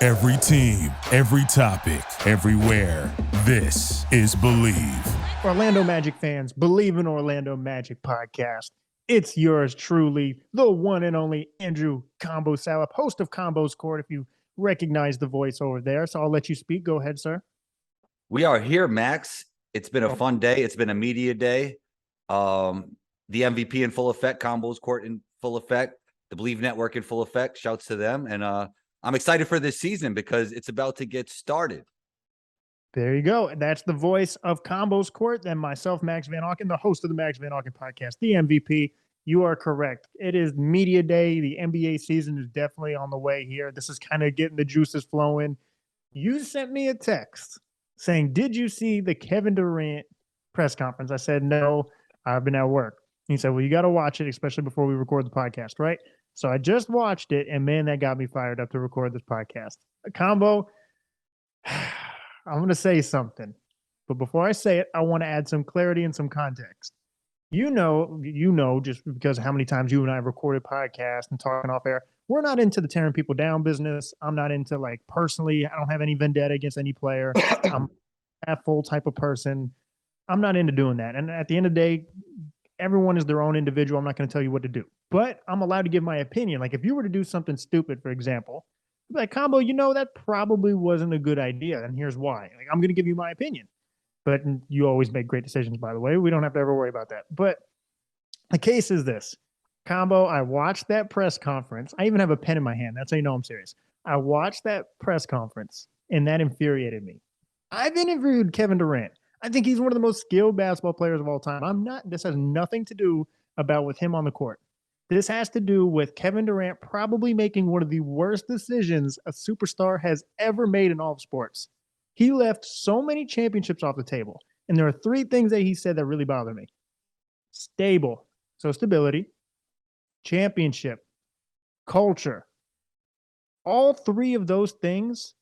Every team, every topic, everywhere. This is Believe. Orlando Magic fans, Believe in Orlando Magic podcast. It's yours truly, the one and only Andrew Combo Salop, host of Combo's Court. If you recognize the voice over there, so I'll let you speak. Go ahead, sir. We are here, Max. It's been a fun day. It's been a media day. The MVP in full effect, Combo's Court in full effect, the Believe Network in full effect. Shouts to them. And I'm excited for this season because it's about to get started. There you go. That's the voice of Combo's Court. Then myself, Max Van Auken, the host of the Max Van Auken podcast, the MVP. You are correct. It is media day. The NBA season is definitely on the way here. This is kind of getting the juices flowing. You sent me a text saying, did you see the Kevin Durant press conference? I said, no, I've been at work. He said, well, you got to watch it, especially before we record the podcast, right? So I just watched it, and man, that got me fired up to record this podcast. Combo, I'm going to say something, but before I say it, I want to add some clarity and some context. You know, just because how many times you and I have recorded podcasts and talking off air, we're not into the tearing people down business. I'm not into, like, personally, I don't have any vendetta against any player. I'm a full type of person. I'm not into doing that. And at the end of the day, everyone is their own individual. I'm not going to tell you what to do, but I'm allowed to give my opinion. Like, if you were to do something stupid, for example, like, Combo, that probably wasn't a good idea, and here's why. Like, I'm going to give you my opinion. But you always make great decisions, by the way. We don't have to ever worry about that. But the case is this. Combo, I watched that press conference. I even have a pen in my hand. That's how you know I'm serious. I watched that press conference, and that infuriated me. I've interviewed Kevin Durant. I think he's one of the most skilled basketball players of all time. This has nothing to do about with him on the court. This has to do with Kevin Durant probably making one of the worst decisions a superstar has ever made in all of sports. He left so many championships off the table. And there are three things that he said that really bother me. Stable, so stability, championship, culture. All three of those things,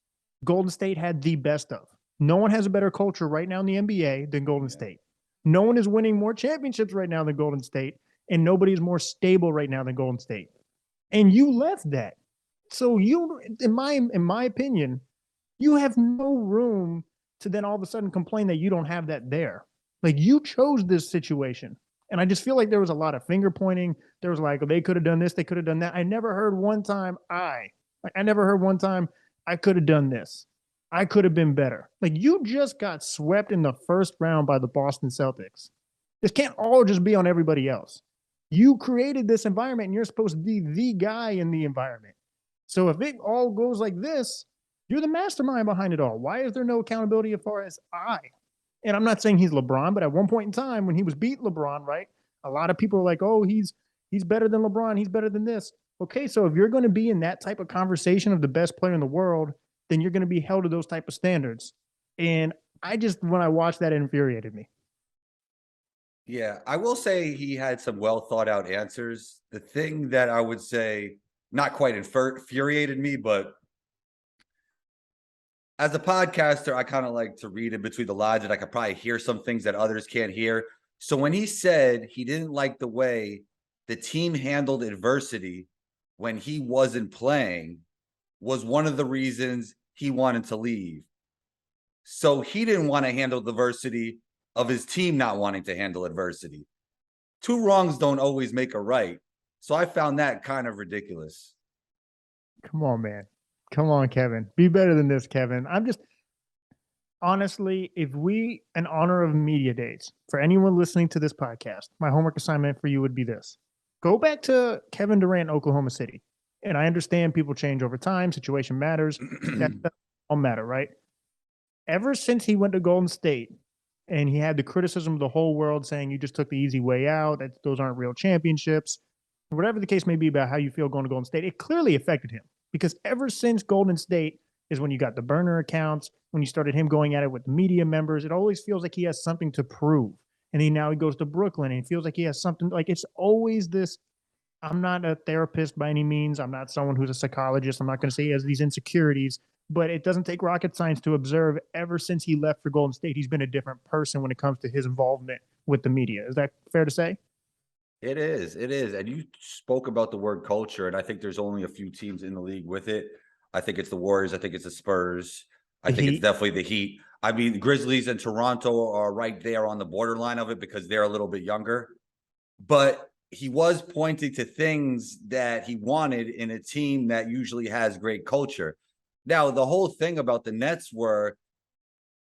Golden State had the best of. No one has a better culture right now in the NBA than Golden State. No one is winning more championships right now than Golden State, and nobody is more stable right now than Golden State. And you left that. So you, in my opinion, you have no room to then all of a sudden complain that you don't have that there. Like, you chose this situation. And I just feel like there was a lot of finger pointing. There was like, they could have done this, they could have done that. I never heard one time I could have done this. I could have been better. Like, you just got swept in the first round by the Boston Celtics. This can't all just be on everybody else. You created this environment, and you're supposed to be the guy in the environment. So if it all goes like this, you're the mastermind behind it all. Why is there no accountability as far as I? And I'm not saying he's LeBron, but at one point in time when he was beat LeBron, right? A lot of people are like, oh, he's better than LeBron. He's better than this. Okay, so if you're going to be in that type of conversation of the best player in the world, then you're going to be held to those type of standards. And when I watched that, it infuriated me. Yeah, I will say he had some well thought out answers. The thing that I would say not quite infuriated me, but as a podcaster, I kind of like to read in between the lines, and I could probably hear some things that others can't hear. So when he said he didn't like the way the team handled adversity when he wasn't playing, was one of the reasons he wanted to leave. So he didn't want to handle the adversity of his team not wanting to handle adversity. Two wrongs don't always make a right. So I found that kind of ridiculous. Come on, man. Come on, Kevin. Be better than this, Kevin. Honestly, in honor of media days, for anyone listening to this podcast, my homework assignment for you would be this. Go back to Kevin Durant, Oklahoma City. And I understand people change over time. Situation matters. That all matter, right? Ever since he went to Golden State and he had the criticism of the whole world saying you just took the easy way out, that those aren't real championships, whatever the case may be about how you feel going to Golden State, it clearly affected him. Because ever since Golden State is when you got the burner accounts, when you started him going at it with media members, it always feels like he has something to prove. And now he goes to Brooklyn and he feels like he has something, like it's always this. I'm not a therapist by any means. I'm not someone who's a psychologist. I'm not going to say he has these insecurities, but it doesn't take rocket science to observe ever since he left for Golden State, he's been a different person when it comes to his involvement with the media. Is that fair to say? It is. And you spoke about the word culture, and I think there's only a few teams in the league with it. I think it's the Warriors. I think it's the Spurs. I The think it's Heat. definitely the Heat. I mean, the Grizzlies and Toronto are right there on the borderline of it because they're a little bit younger. But he was pointing to things that he wanted in a team that usually has great culture. Now, the whole thing about the Nets were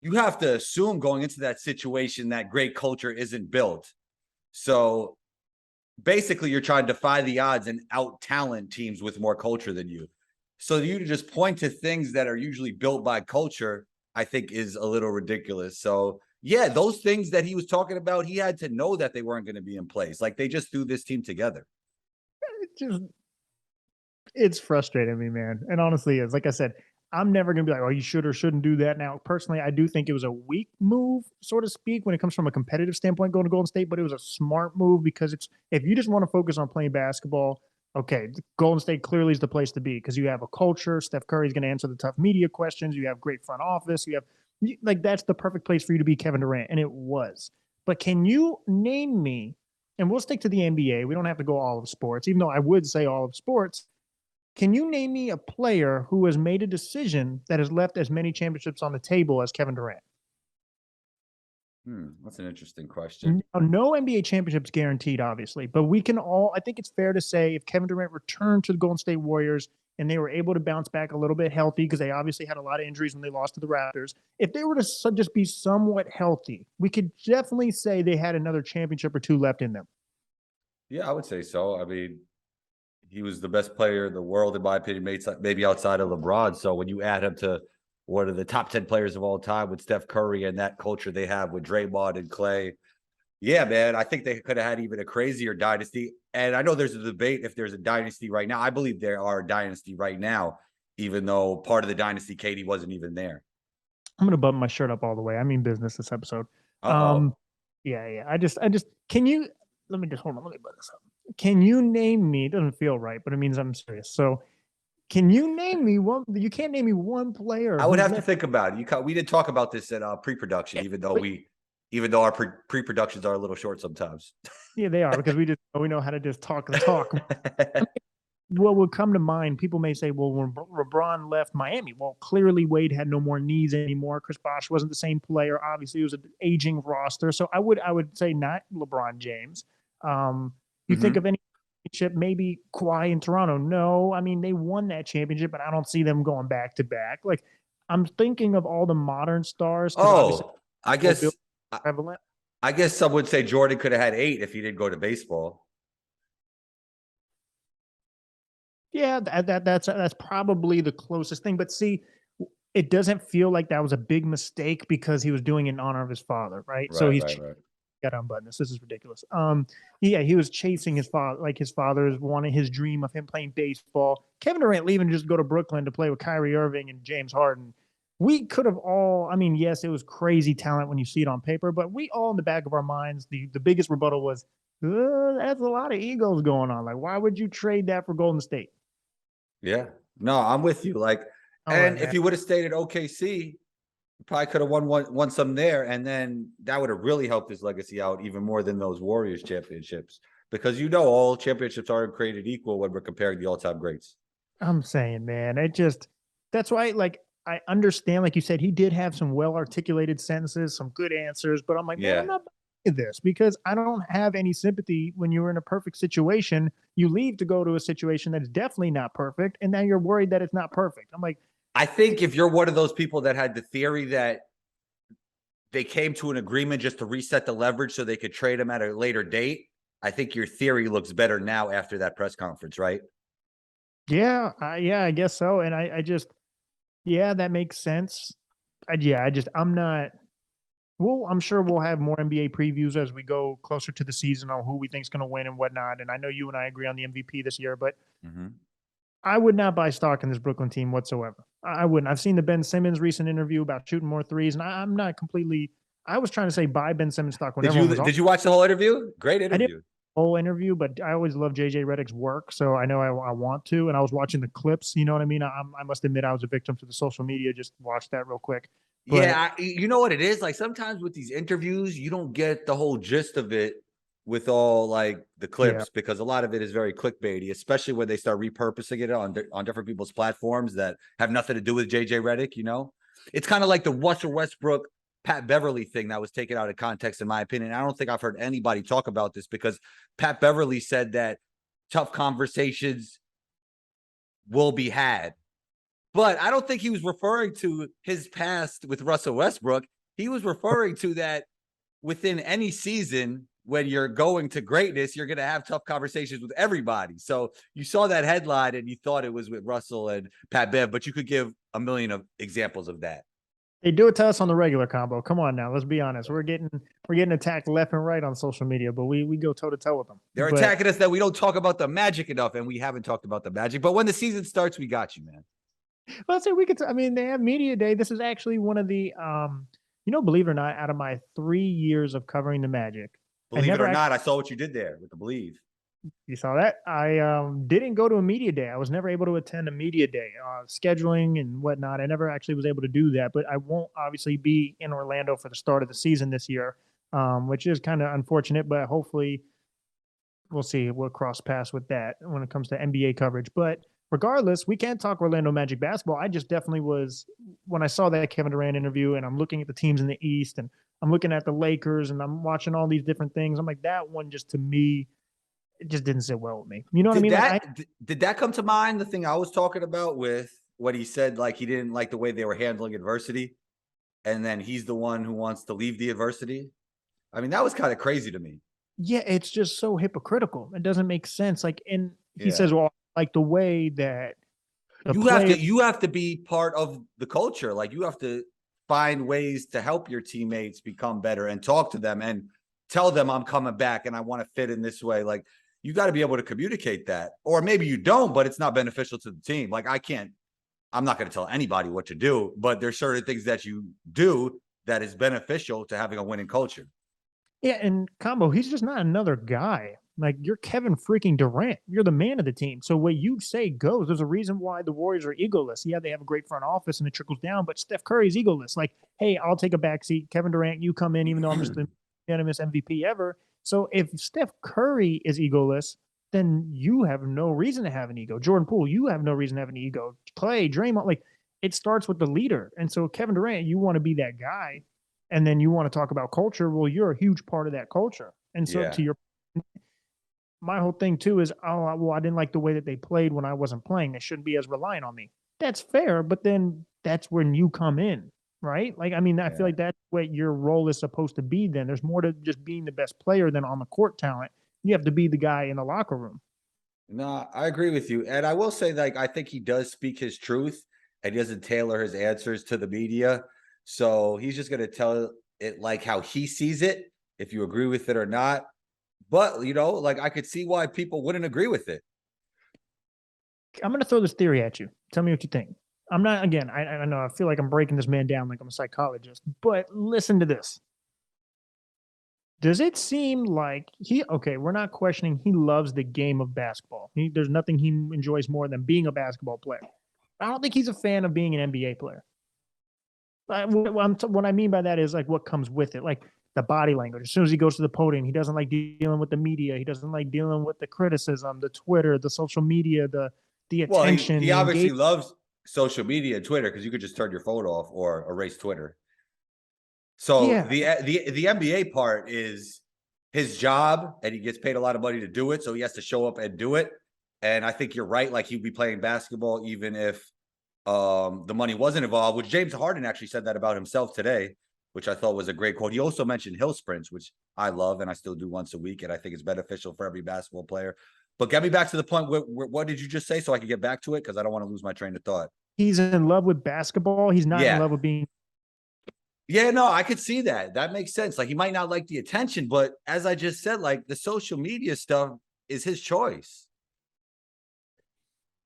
you have to assume going into that situation that great culture isn't built. So basically, you're trying to defy the odds and out talent teams with more culture than you. So you to just point to things that are usually built by culture, I think is a little ridiculous. So yeah, those things that he was talking about, he had to know that they weren't going to be in place. Like they just threw this team together. It just it's frustrating me, man. And honestly, is like I said, I'm never gonna be like, oh, you should or shouldn't do that. Now, personally, I do think it was a weak move, so to speak, when it comes from a competitive standpoint going to Golden State, but it was a smart move because it's if you just want to focus on playing basketball, okay, Golden State clearly is the place to be because you have a culture. Steph Curry's gonna answer the tough media questions, you have great front office, you have like that's the perfect place for you to be Kevin Durant, and it was. But can you name me, and we'll stick to the NBA, we don't have to go all of sports, even though I would say all of sports. Can you name me a player who has made a decision that has left as many championships on the table as Kevin Durant? That's an interesting question. No NBA championships guaranteed, obviously, but we can all, I think it's fair to say if Kevin Durant returned to the Golden State Warriors and they were able to bounce back a little bit healthy because they obviously had a lot of injuries when they lost to the Raptors. If they were to just be somewhat healthy, we could definitely say they had another championship or two left in them. Yeah, I would say so. I mean, he was the best player in the world, in my opinion, maybe outside of LeBron. So when you add him to one of the top 10 players of all time with Steph Curry and that culture they have with Draymond and Clay, yeah, man, I think they could have had even a crazier dynasty. And I know there's a debate if there's a dynasty right now. I believe there are a dynasty right now, even though part of the dynasty, Katie wasn't even there. I'm gonna button my shirt up all the way. I mean business this episode. Uh-oh. Yeah. I just can you let me just hold on, let me button this up. Can you name me? It doesn't feel right, but it means I'm serious. So can you name me one? You can't name me one player I would who's have to left. think about it. We did talk about this at pre-production, even though our pre-productions are a little short sometimes. Yeah, they are because we know how to just talk the talk. What would come to mind? People may say, "Well, when LeBron left Miami, well, clearly Wade had no more needs anymore. Chris Bosh wasn't the same player. Obviously, it was an aging roster. So I would say not LeBron James. You think of any championship, maybe Kawhi in Toronto? No, I mean they won that championship, but I don't see them going back to back. Like I'm thinking of all the modern stars because obviously Oh, I guess prevalent. I guess some would say Jordan could have had 8 if he didn't go to baseball. Yeah, that's probably the closest thing. But see, it doesn't feel like that was a big mistake because he was doing it in honor of his father, right? So he's Right. got to unbutton this. This is ridiculous. Yeah, he was chasing his father, like his father's wanting his dream of him playing baseball. Kevin Durant leaving to just go to Brooklyn to play with Kyrie Irving and James Harden. We could have all, I mean, yes, it was crazy talent when you see it on paper, but we all in the back of our minds, the biggest rebuttal was, that's a lot of egos going on. Like, why would you trade that for Golden State? Yeah. No, I'm with you. Like, All and right, if man. you would have stayed at OKC, you probably could have won some there, and then that would have really helped his legacy out even more than those Warriors championships. Because all championships aren't created equal when we're comparing the all-time greats. I'm saying, man, it just that's why, like, I understand, like you said, he did have some well articulated sentences, some good answers, but I'm like, man, I'm Yeah. not buying this because I don't have any sympathy when you're in a perfect situation. You leave to go to a situation that's definitely not perfect, and now you're worried that it's not perfect. I'm like, I think if you're one of those people that had the theory that they came to an agreement just to reset the leverage so they could trade him at a later date, I think your theory looks better now after that press conference, right? yeah, I guess so. And I just, yeah, that makes sense. I'm not. Well, I'm sure we'll have more NBA previews as we go closer to the season on who we think is going to win and whatnot. And I know you and I agree on the MVP this year, but I would not buy stock in this Brooklyn team whatsoever. I wouldn't. I've seen the Ben Simmons recent interview about shooting more threes, and I'm not completely. I was trying to say buy Ben Simmons stock when everyone was. Did you watch the whole interview? Great I did interview. the whole interview, but I always love JJ Redick's work, so I know I want to. And I was watching the clips. You know what I mean? I must admit I was a victim to the social media. Just watch that real quick. But Yeah, you know what it is? Like sometimes with these interviews, you don't get the whole gist of it with all like the Yeah. clips because a lot of it is very clickbaity, especially when they start repurposing it on different people's platforms that have nothing to do with JJ Redick. You know, it's kind of like the Russell Westbrook, Pat Beverly thing that was taken out of context, in my opinion. I don't think I've heard anybody talk about this because Pat Beverly said that tough conversations will be had. But I don't think he was referring to his past with Russell Westbrook. He was referring to that within any season, when you're going to greatness, you're going to have tough conversations with everybody. So you saw that headline and you thought it was with Russell and Pat Bev, but you could give a million of examples of that. They do it to us on the regular combo. Come on now, let's be honest. We're getting attacked left and right on social media, but we go toe to toe with them. They're attacking us that we don't talk about the Magic enough, and we haven't talked about the Magic. But when the season starts, we got you, man. Well, say we could. I mean, they have media day. This is actually one of the, believe it or not, out of my 3 years of covering the Magic, Believe it or not, I saw what you did there with the believe. You saw that? I didn't go to a media day. I was never able to attend a media day. Scheduling and whatnot, I never actually was able to do that. But I won't obviously be in Orlando for the start of the season this year, which is kind of unfortunate. But hopefully, we'll see. We'll cross paths with that when it comes to NBA coverage. But regardless, we can't talk Orlando Magic basketball. I just definitely was, when I saw that Kevin Durant interview and I'm looking at the teams in the East and I'm looking at the Lakers and I'm watching all these different things. I'm like, that one just to me, it just didn't sit well with me. You know what I mean? Did that come to mind? The thing I was talking about with what he said, like he didn't like the way they were handling adversity, and then he's the one who wants to leave the adversity. I mean, that was kind of crazy to me. Yeah, it's just so hypocritical. It doesn't make sense. Like, and he says, "Well, like the way that you have to be part of the culture. Like you have to find ways to help your teammates become better and talk to them and tell them I'm coming back and I want to fit in this way. Like you got to be able to communicate that, or maybe you don't, but it's not beneficial to the team. Like I'm not going to tell anybody what to do, but there's certain things that you do that is beneficial to having a winning culture. Yeah, and Combo, he's just not another guy. Like you're Kevin freaking Durant. You're the man of the team. So what you say goes. There's a reason why the Warriors are egoless. Yeah, they have a great front office and it trickles down, but Steph Curry's egoless. Like, hey, I'll take a backseat. Kevin Durant, you come in, even though I'm just the unanimous MVP ever. So if Steph Curry is egoless, then you have no reason to have an ego. Jordan Poole, you have no reason to have an ego. Clay, Draymond, like it starts with the leader. And so Kevin Durant, you want to be that guy. And then you want to talk about culture. Well, you're a huge part of that culture. And so to your, my whole thing too is, oh, well, I didn't like the way that they played when I wasn't playing. They shouldn't be as reliant on me. That's fair. But then that's when you come in, right? Like, I mean, I feel like that's what your role is supposed to be. Then there's more to just being the best player than on the court talent. You have to be the guy in the locker room. No, I agree with you. And I will say, like, I think he does speak his truth and he doesn't tailor his answers to the media. So he's just going to tell it like how he sees it, if you agree with it or not. But, you know, like I could see why people wouldn't agree with it. I'm going to throw this theory at you. Tell me what you think. I'm not, again, I know I feel like I'm breaking this man down like I'm a psychologist, but listen to this. Does it seem like we're not questioning he loves the game of basketball. There's nothing he enjoys more than being a basketball player. I don't think he's a fan of being an NBA player. What I mean by that is like what comes with it, like the body language. As soon as he goes to the podium, he doesn't like dealing with the media. He doesn't like dealing with the criticism, the Twitter, the social media, the attention. Well, he obviously loves social media and Twitter because you could just turn your phone off or erase Twitter. So the NBA part is his job, and he gets paid a lot of money to do it, so he has to show up and do it. And I think you're right. Like he'd be playing basketball even if the money wasn't involved, which James Harden actually said that about himself today, which I thought was a great quote. He also mentioned hill sprints, which I love and I still do once a week, and I think it's beneficial for every basketball player. But get me back to the point. What did you just say so I can get back to it? Because I don't want to lose my train of thought. He's in love with basketball. He's not in love with being. Yeah, no, I could see that. That makes sense. Like he might not like the attention, but as I just said, like the social media stuff is his choice.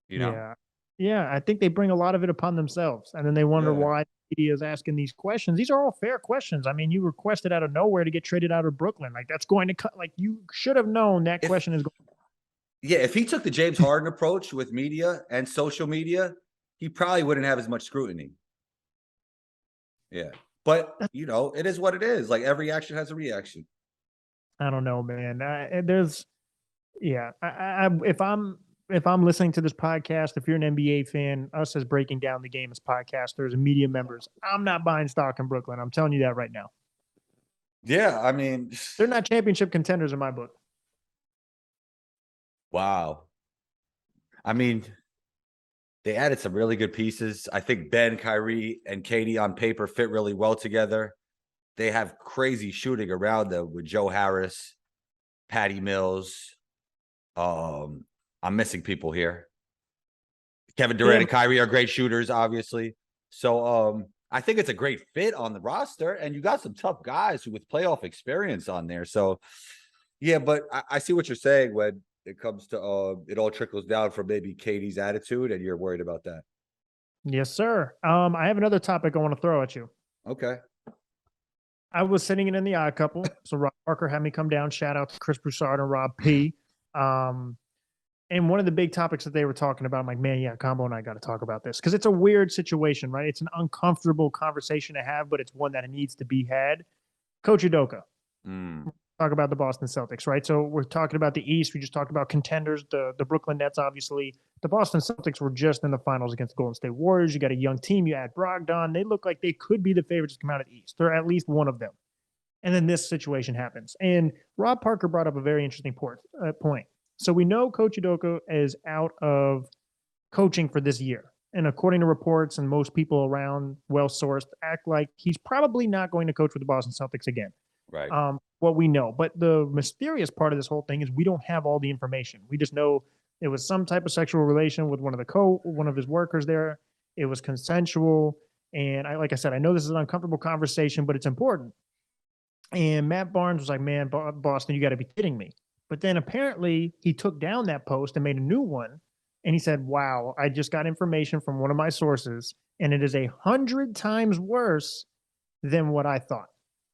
You know? Yeah, I think they bring a lot of it upon themselves, and then they wonder why the media is asking these questions. These are all fair questions. I mean, you requested out of nowhere to get traded out of Brooklyn. Like that's going to cut. Like you should have known that question is going. Yeah, if he took the James Harden approach with media and social media, he probably wouldn't have as much scrutiny. Yeah, but you know, it is what it is. Like every action has a reaction. I don't know, man. If I'm listening to this podcast, if you're an NBA fan, us as breaking down the game as podcasters and media members, I'm not buying stock in Brooklyn. I'm telling you that right now. Yeah, I mean, They're not championship contenders in my book. wow. I mean, they added some really good pieces. I think Ben, Kyrie, and Katie on paper fit really well together. They have crazy shooting around them with Joe Harris, Patty Mills. I'm missing people here. Kevin Durant and Kyrie are great shooters, obviously. So I think it's a great fit on the roster, and you got some tough guys with playoff experience on there. So yeah, but I see what you're saying when it comes to it all trickles down from maybe Katie's attitude, and you're worried about that. Yes, sir. I have another topic I want to throw at you. Okay. I was sitting in the odd couple. So Rob Parker had me come down. Shout out to Chris Broussard and Rob P. And one of the big topics that they were talking about, I'm like, man, yeah, Combo and I got to talk about this because it's a weird situation, right? It's an uncomfortable conversation to have, but it's one that needs to be had. Coach Udoka. Talk about the Boston Celtics, right? So we're talking about the East. We just talked about contenders, the Brooklyn Nets, obviously. The Boston Celtics were just in the finals against Golden State Warriors. You got a young team. You add Brogdon. They look like they could be the favorites to come out of the East. They're at least one of them. And then this situation happens. And Rob Parker brought up a very interesting point. So we know Coach Udoka is out of coaching for this year. And according to reports and most people around, well-sourced, act like he's probably not going to coach with the Boston Celtics again. Right. What we know. But the mysterious part of this whole thing is we don't have all the information. We just know it was some type of sexual relation with one of his workers there. It was consensual. And like I said, I know this is an uncomfortable conversation, but it's important. And Matt Barnes was like, man, Boston, you got to be kidding me. But then apparently he took down that post and made a new one. And he said, wow, I just got information from one of my sources, and it is 100 times worse than what I thought.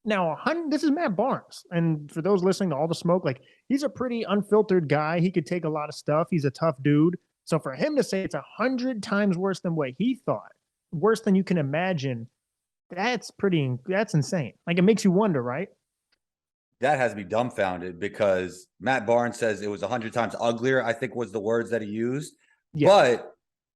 Now, this is Matt Barnes. And for those listening to All the Smoke, like, he's a pretty unfiltered guy. He could take a lot of stuff. He's a tough dude. So for him to say it's 100 times worse than what he thought, worse than you can imagine, that's insane. Like, it makes you wonder, right? That has me dumbfounded because Matt Barnes says it was 100 times uglier, I think was the words that he used. Yeah. But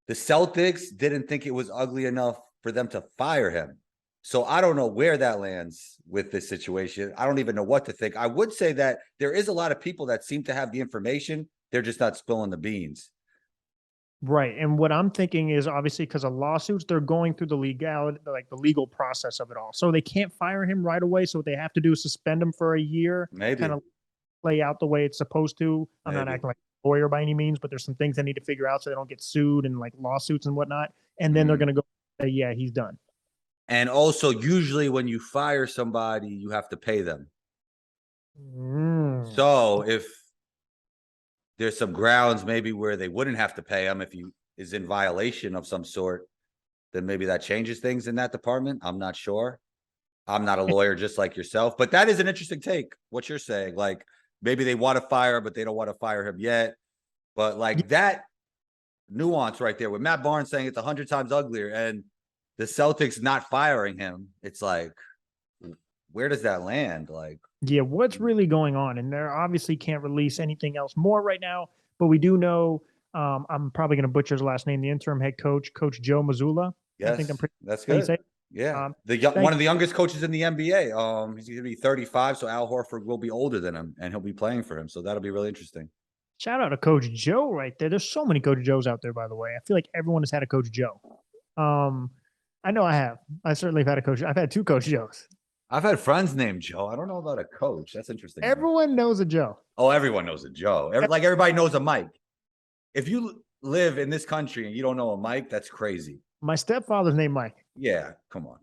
the Celtics didn't think it was ugly enough for them to fire him. So I don't know where that lands with this situation. I don't even know what to think. I would say that there is a lot of people that seem to have the information. They're just not spilling the beans. Right. And what I'm thinking is obviously because of lawsuits, they're going through the legality, like the legal process of it all. So they can't fire him right away. So what they have to do is suspend him for a year. Maybe. Kind of play out the way it's supposed to. I'm not acting like a lawyer by any means, but there's some things I need to figure out so they don't get sued and like lawsuits and whatnot. And then they're going to go, yeah, he's done. And also, usually when you fire somebody, you have to pay them. So if there's some grounds maybe where they wouldn't have to pay him if he is in violation of some sort, then maybe that changes things in that department. I'm not sure. I'm not a lawyer just like yourself, but that is an interesting take, what you're saying. Like, maybe they want to fire, but they don't want to fire him yet. But like that nuance right there with Matt Barnes saying it's 100 times uglier and the Celtics not firing him, it's like, where does that land? Like, yeah, what's really going on? And they obviously can't release anything else more right now, but we do know, I'm probably going to butcher his last name, the interim head coach, Coach Joe Mazzulla. Yes, I think I'm pretty that's good. Yeah, one of the youngest coaches in the NBA. He's going to be 35, so Al Horford will be older than him, and he'll be playing for him. So that'll be really interesting. Shout out to Coach Joe right there. There's so many Coach Joes out there, by the way. I feel like everyone has had a Coach Joe. I know I have. I certainly have had a coach. I've had two Coach Joes. I've had friends named Joe. I don't know about a coach. That's interesting. Everyone knows a Joe. Oh, everyone knows a Joe. Like everybody knows a Mike. If you live in this country and you don't know a Mike, that's crazy. My stepfather's named Mike. Yeah, come on,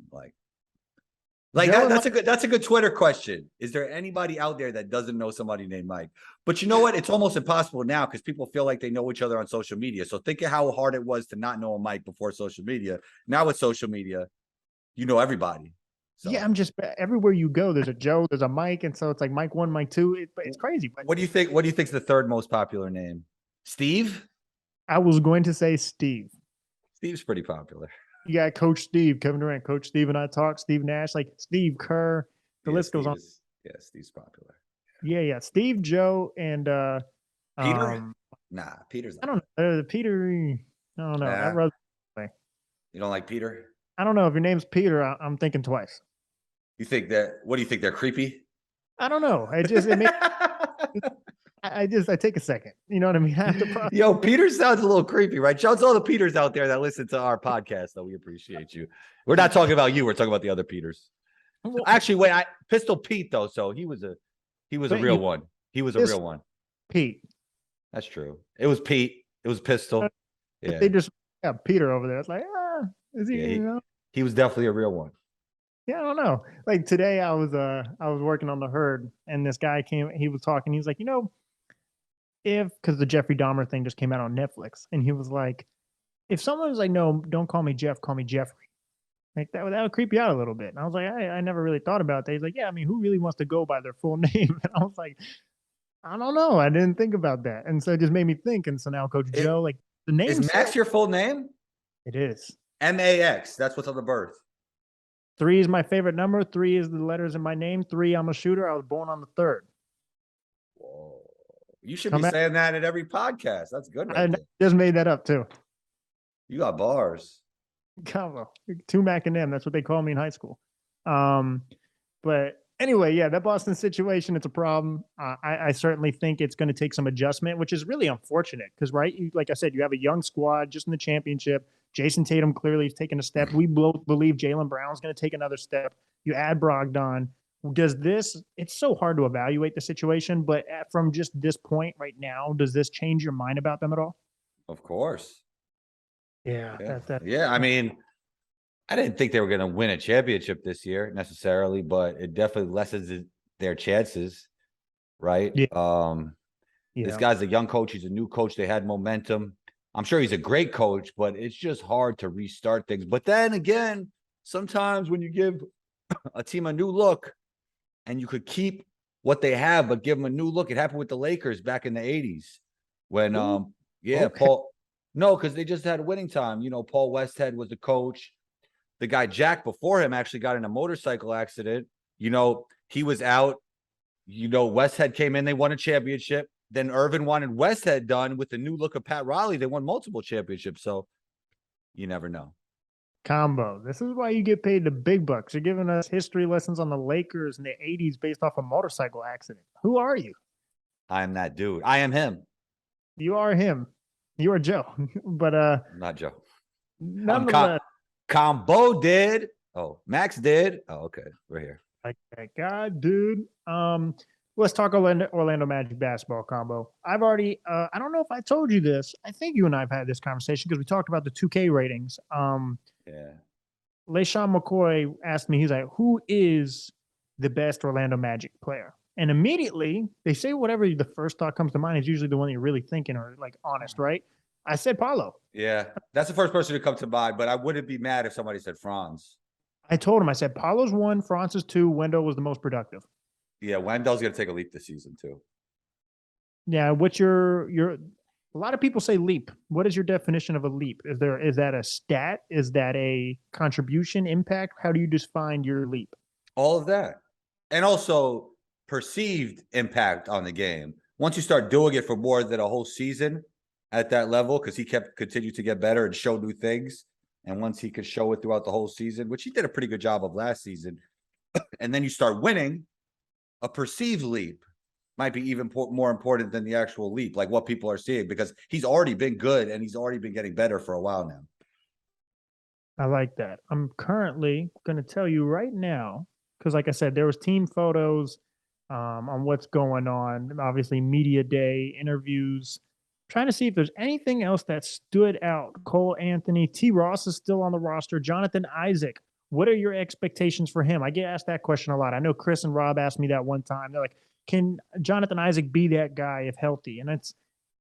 that's a good Twitter question. Is there anybody out there that doesn't know somebody named Mike? But you know what? It's almost impossible now because people feel like they know each other on social media. So think of how hard it was to not know a Mike before social media. Now with social media, you know everybody. So. Yeah, I'm just everywhere you go, there's a Joe, there's a Mike, and so it's like Mike 1, Mike 2. It's crazy. But what do you think? What do you think is the third most popular name? Steve? I was going to say Steve. Steve's pretty popular. You got Coach Steve, Kevin Durant, Coach Steve and I talk, Steve Nash, like Steve Kerr. The list goes on. Yeah, Steve's popular. Yeah. Steve, Joe, and Peter? Nah, Peter's I not don't good. know. Peter. I don't know. That Nah, rubs. you don't like Peter? I don't know if your name's Peter. I'm thinking twice. You think that? What do you think? They're creepy? I don't know. It makes. I take a second. You know what I mean? I have to process. Yo, Peter sounds a little creepy, right? Shouts to all the Peters out there that listen to our podcast, though. We appreciate you. We're not talking about you. We're talking about the other Peters. Well, Actually, wait, Pistol Pete though, so he was a but real one. He was a this real one. Pete. That's true. It was Pete. It was Pistol. If Yeah, they just got Peter over there, it's like, is he? yeah. You know? He was definitely a real one. Yeah, I don't know. Like today, I was working on the herd, and this guy came. He was talking. He was like, if because the Jeffrey Dahmer thing just came out on Netflix, and he was like, if someone was like, no, don't call me Jeff, call me Jeffrey. Like that would creep you out a little bit. And I was like, I never really thought about that. He's like, yeah, I mean, who really wants to go by their full name? And I was like, I don't know. I didn't think about that. And so it just made me think. And so now Coach Joe, like the name Is Max your full name? It is. MAX. That's what's on the birth. 3 is my favorite number. 3 is the letters in my name. 3, I'm a shooter. I was born on the 3rd. Whoa. You should be saying that at every podcast. That's good. I just made that up too. You got bars. Combo. 2 Mac and M. That's what they called me in high school. But anyway, yeah, that Boston situation, it's a problem. I certainly think it's going to take some adjustment, which is really unfortunate because, right, like I said, you have a young squad just in the championship. Jason Tatum clearly has taken a step. We both believe Jaylen Brown's going to take another step. You add Brogdon. It's so hard to evaluate the situation, but from just this point right now, does this change your mind about them at all? Of course. Yeah. Yeah. I mean, I didn't think they were going to win a championship this year necessarily, but it definitely lessens their chances, right? Yeah. This guy's a young coach. He's a new coach. They had momentum. I'm sure he's a great coach, but it's just hard to restart things. But then again, sometimes when you give a team a new look and you could keep what they have, but give them a new look. It happened with the Lakers back in the 80s when, Paul, no, because they just had winning time. You know, Paul Westhead was the coach. The guy Jack before him actually got in a motorcycle accident. You know, he was out. You know, Westhead came in. They won a championship. Then Irvin wanted Westhead done with the new look of Pat Riley. They won multiple championships. So you never know. Combo. This is why you get paid the big bucks. You're giving us history lessons on the Lakers in the 80s based off a motorcycle accident. Who are you? I am that dude. I am him. You are him. You are Joe. But not Joe. Nonetheless. Combo did. Oh, Max did. Oh, okay. We're here. Okay, God, dude. Let's talk Orlando Magic basketball combo. I've already, I don't know if I told you this. I think you and I have had this conversation because we talked about the 2K ratings. Yeah. LeSean McCoy asked me, he's like, who is the best Orlando Magic player? And immediately they say whatever the first thought comes to mind is usually the one you're really thinking or like honest, right? I said Paolo. Yeah, that's the first person to come to mind, but I wouldn't be mad if somebody said Franz. I told him, I said, Paolo's 1, Franz is 2, Wendell was the most productive. Yeah, Wendell's going to take a leap this season too. Yeah, what's your a lot of people say leap. What is your definition of a leap? Is that a stat? Is that a contribution, impact? How do you define your leap? All of that. And also perceived impact on the game. Once you start doing it for more than a whole season at that level, because he continued to get better and show new things. And once he could show it throughout the whole season, which he did a pretty good job of last season, and then you start winning, a perceived leap might be even more important than the actual leap, like what people are seeing, because he's already been good and he's already been getting better for a while now. I like that. I'm currently going to tell you right now, because like I said, there was team photos on what's going on. Obviously, media day, interviews. Trying to see if there's anything else that stood out. Cole Anthony, T. Ross is still on the roster. Jonathan Isaac. What are your expectations for him? I get asked that question a lot. I know Chris and Rob asked me that one time. They're like, can Jonathan Isaac be that guy if healthy? And it's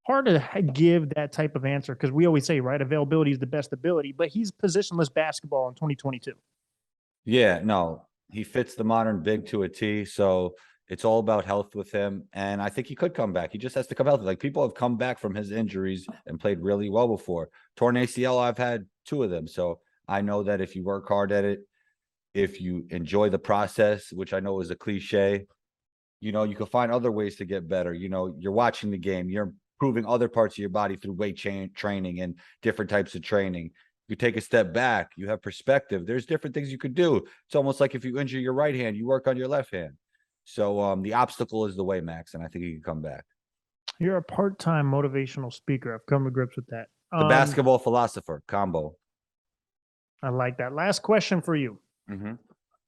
hard to give that type of answer because we always say, right, availability is the best ability, but he's positionless basketball in 2022. Yeah, no, he fits the modern big to a T. So it's all about health with him. And I think he could come back. He just has to come healthy. Like people have come back from his injuries and played really well before. Torn ACL, I've had 2 of them. So I know that if you work hard at it, if you enjoy the process, which I know is a cliche, You know, you can find other ways to get better. You know, you're watching the game, you're improving other parts of your body through weight training and different types of training. You take a step back, you have perspective. There's different things you could do. It's almost like if you injure your right hand, you work on your left hand. So the obstacle is the way, Max, and I think he can come back. You're a part-time motivational speaker. I've come to grips with that. The basketball philosopher combo. I like that. Last question for you. Mm-hmm.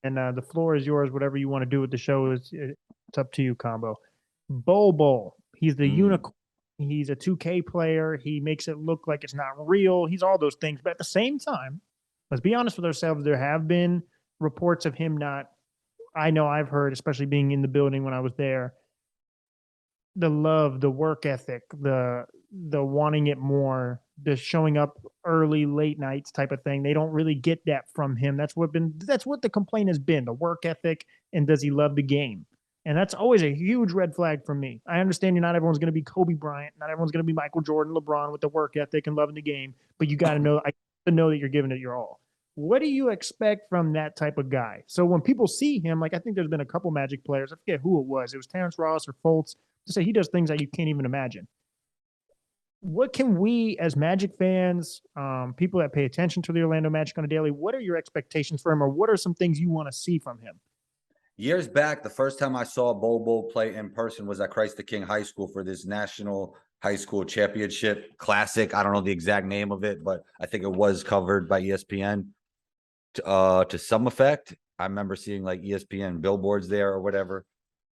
And the floor is yours. Whatever you want to do with the show it's up to you, Combo. Bobo. He's the unicorn. He's a 2K player. He makes it look like it's not real. He's all those things. But at the same time, let's be honest with ourselves. There have been reports of him not. I know I've heard, especially being in the building when I was there, the love, the work ethic, the wanting it more, the showing up early, late nights type of thing. They don't really get that from him. That's what the complaint has been, the work ethic, and does he love the game? And that's always a huge red flag for me. I understand not everyone's going to be Kobe Bryant, not everyone's going to be Michael Jordan, LeBron with the work ethic and loving the game, but you got to know that you're giving it your all. What do you expect from that type of guy? So when people see him, like I think there's been a couple Magic players, I forget who it was Terrence Ross or Fultz, to say he does things that you can't even imagine. What can we as Magic fans, people that pay attention to the Orlando Magic on a daily, what are your expectations for him, or what are some things you want to see from him? Years back, the first time I saw Bobo play in person was at Christ the King High School for this National High School Championship Classic. I don't know the exact name of it, but I think it was covered by ESPN to some effect. I remember seeing like ESPN billboards there or whatever.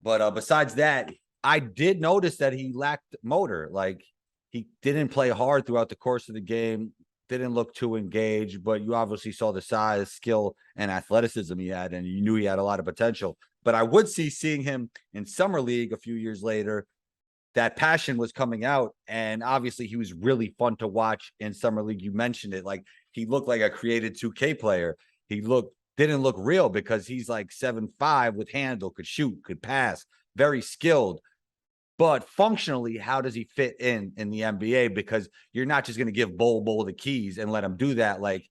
But besides that, I did notice that he lacked motor. Like he didn't play hard throughout the course of the game, didn't look too engaged, but you obviously saw the size, skill, and athleticism he had, and you knew he had a lot of potential. But I would seeing him in Summer League a few years later, that passion was coming out, and obviously he was really fun to watch in Summer League. You mentioned it, like he looked like a created 2K player. He didn't look real because he's like 7'5" with handle, could shoot, could pass, very skilled. But functionally, how does he fit in the NBA? Because you're not just going to give Bobo the keys and let him do that like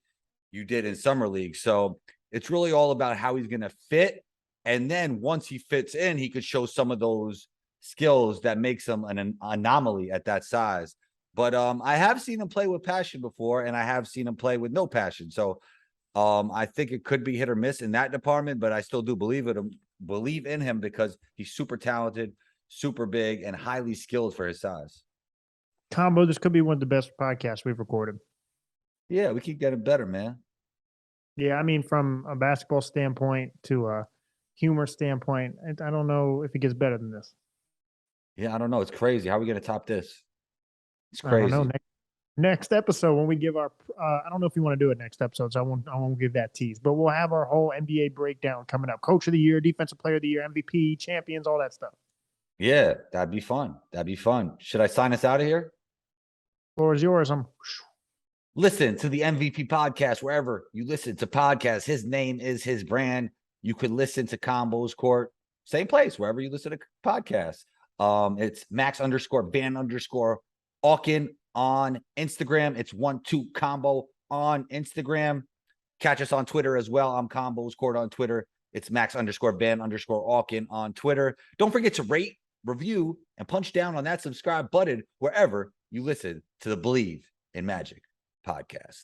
you did in Summer League. So it's really all about how he's going to fit. And then once he fits in, he could show some of those skills that makes him an anomaly at that size. But I have seen him play with passion before, and I have seen him play with no passion. So I think it could be hit or miss in that department, but I still do believe in him because he's super talented, super big, and highly skilled for his size. Combo, this could be one of the best podcasts we've recorded. Yeah, we keep getting better, man. Yeah, I mean, from a basketball standpoint to a humor standpoint, I don't know if it gets better than this. Yeah, I don't know. It's crazy. How are we going to top this? It's crazy. I don't know. Next episode, when we give our, I don't know if you want to do it next episode, so I won't give that tease, but we'll have our whole NBA breakdown coming up. Coach of the Year, Defensive Player of the Year, MVP, champions, all that stuff. Yeah, that'd be fun. Should I sign us out of here? Floor is yours. Listen to the MVP podcast wherever you listen to podcasts. His name is his brand. You could listen to Combos Court, same place, wherever you listen to podcasts. It's Max_Van_Auken on Instagram. It's 12 Combo on Instagram. Catch us on Twitter as well. I'm Combos Court on Twitter. It's Max_Van_Auken on Twitter. Don't forget to rate, review, and punch down on that subscribe button wherever you listen to the Believe in Magic podcast.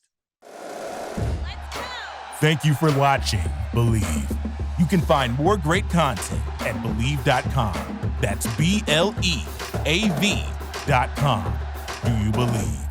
Thank you for watching Believe. You can find more great content at Believe.com. That's BLEAV.com. Do you believe?